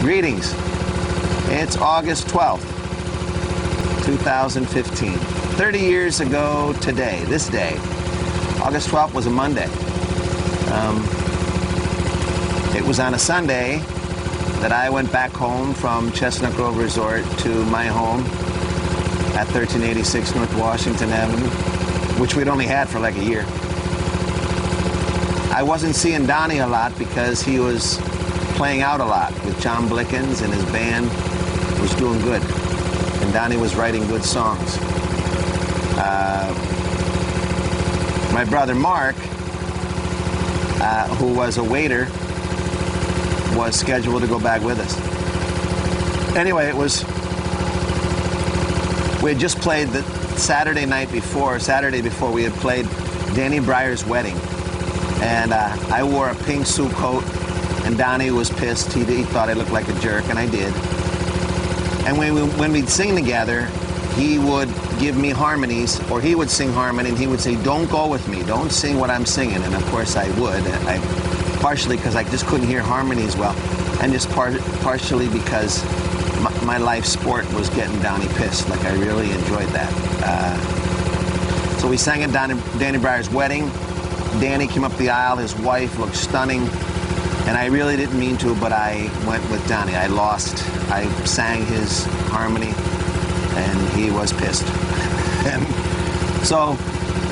Greetings. It's August 12th, 2015. 30 years ago today, this day, August 12th was a Monday. It was on a Sunday that I went back home from Chestnut Grove Resort to my home at 1386 North Washington Avenue, which we'd only had for like a year. I wasn't seeing Donnie a lot because he was playing out a lot with John Blickens, and his band was doing good. And Donnie was writing good songs. My brother Mark, who was a waiter, was scheduled to go back with us. Anyway, we had just played the Saturday before we had played Danny Breyer's wedding. And I wore a pink suit coat, and Donnie was pissed. He thought I looked like a jerk, and I did. And when we'd sing together, he would give me harmonies, or he would sing harmony, and he would say, "Don't go with me, don't sing what I'm singing." And of course I would. Partially because I just couldn't hear harmonies well, and just partially because my life sport was getting Donnie pissed. Like, I really enjoyed that. So we sang at Danny Breyer's wedding. Danny came up the aisle. His wife looked stunning. And I really didn't mean to, but I went with Donnie. I sang his harmony, and he was pissed. And so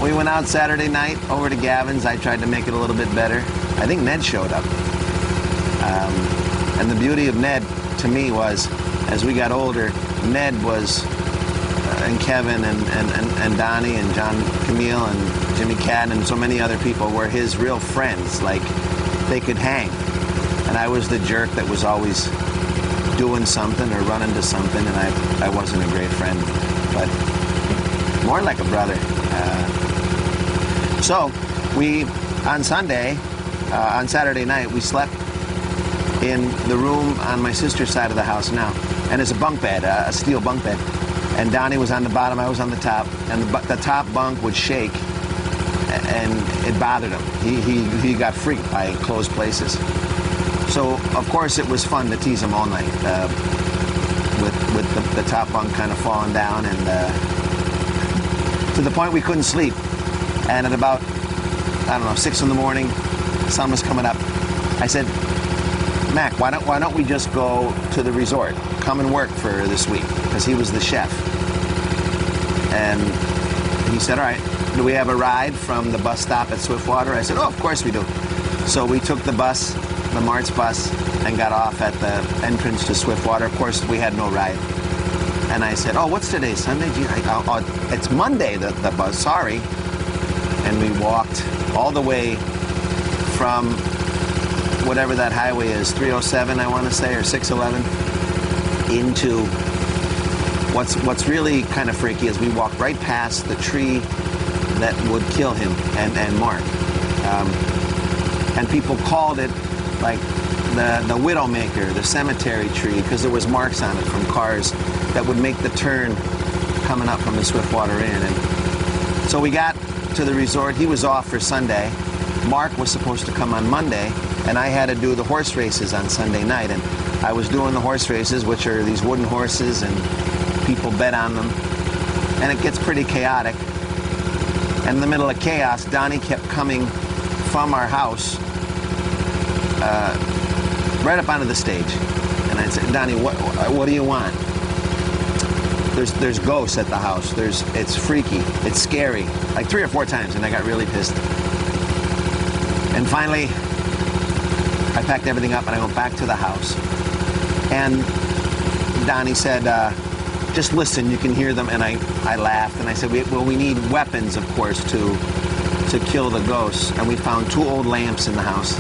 we went out Saturday night over to Gavin's. I tried to make it a little bit better. I think Ned showed up. And the beauty of Ned, to me, was, as we got older, Ned was, and Kevin and Donnie and John Camille and Jimmy Cadden and so many other people were his real friends. Like, they could hang. And I was the jerk that was always doing something or running to something, and I wasn't a great friend, but more like a brother. So on Saturday night, we slept in the room on my sister's side of the house now. And it's a bunk bed, a steel bunk bed. And Donnie was on the bottom, I was on the top, and the top bunk would shake, and it bothered him. He got freaked by closed places. So, of course, it was fun to tease him all night with the top bunk kind of falling down, and to the point we couldn't sleep. And at about, 6 in the morning, sun was coming up. I said, "Mac, why don't we just go to the resort? Come and work for this week," because he was the chef. And he said, "All right, do we have a ride from the bus stop at Swiftwater?" I said, "Oh, of course we do." So we took the bus, the Mart's bus, and got off at the entrance to Swiftwater. Of course, we had no ride. And I said, "Oh, what's today, Sunday?" It's Monday, the bus, sorry. And we walked all the way from whatever that highway is, 307, I want to say, or 611, into what's really kind of freaky is we walked right past the tree that would kill him and Mark. And people called it like the Widowmaker, the cemetery tree, because there was marks on it from cars that would make the turn coming up from the Swiftwater Inn. And so we got to the resort. He was off for Sunday. Mark was supposed to come on Monday, and I had to do the horse races on Sunday night. And I was doing the horse races, which are these wooden horses, and people bet on them. And it gets pretty chaotic. And in the middle of chaos, Donnie kept coming from our house right up onto the stage. And I said, "Donnie, what do you want?" There's ghosts at the house. It's freaky. It's scary. Like 3 or 4 times, and I got really pissed. And finally, I packed everything up and I went back to the house. And Donnie said, "Just listen, you can hear them." And I laughed and I said, we need weapons, of course, to kill the ghosts. And we found 2 old lamps in the house,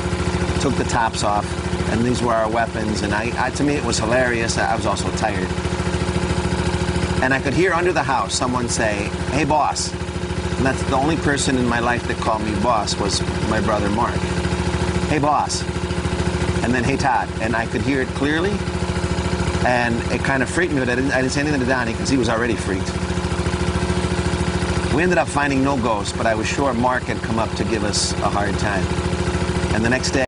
took the tops off, and these were our weapons. And to me, it was hilarious. I was also tired. And I could hear under the house someone say, "Hey, boss." And that's the only person in my life that called me boss was my brother Mark. "Hey, boss." And then, "Hey, Todd." And I could hear it clearly. And it kind of freaked me, but I didn't say anything to Donnie because he was already freaked. We ended up finding no ghosts, but I was sure Mark had come up to give us a hard time. And the next day,